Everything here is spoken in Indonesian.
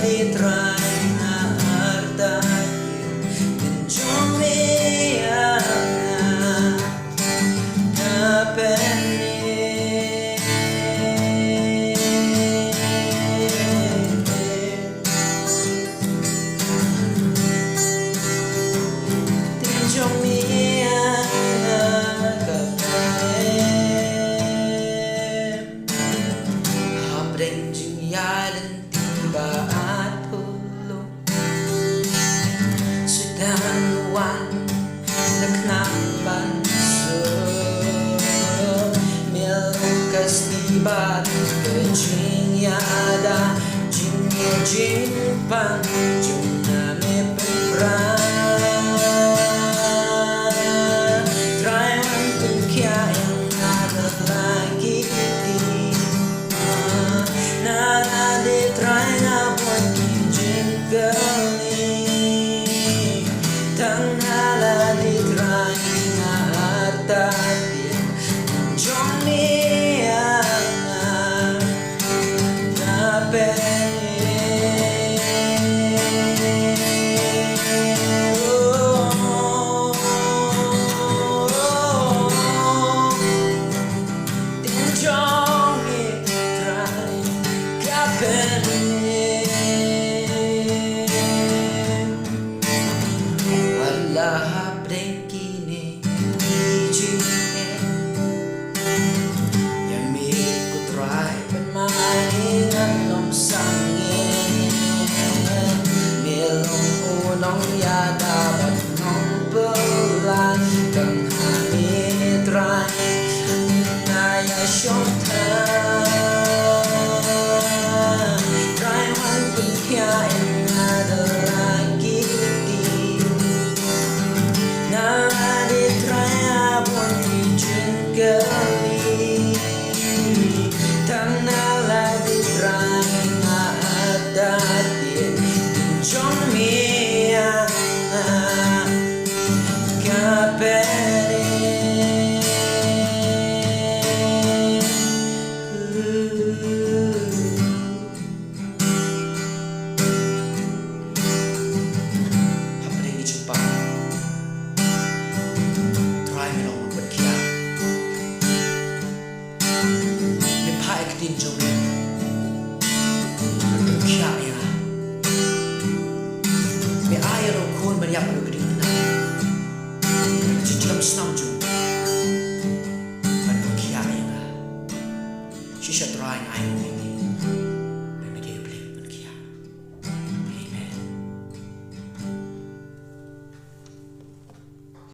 ditry na artahin Menjumia na penny Tinjumia ka Habreng jingyalan tiba at hulog Sedang luwan nagnabanso Milkas tiba kejinyada Jinya jimpan Jumna me pembra Try one kaya yang ada lagi Nada de try na buat kijinggali Tang nala de try na artatin Menjumia na penny Wala habreng kini ijingin Yami ko try pemain anom sangin Milong unong yada ba't nong pelan Kang hani try Naya siyong Try one pagkain na dalagi Try abon kijinggali Tanala di try na adatin Tinjumia kapere Habreng ijumpa Try me long but kya Me paik din jumi Kya ya Me ayaro kun man yak lo grin na Jijam snam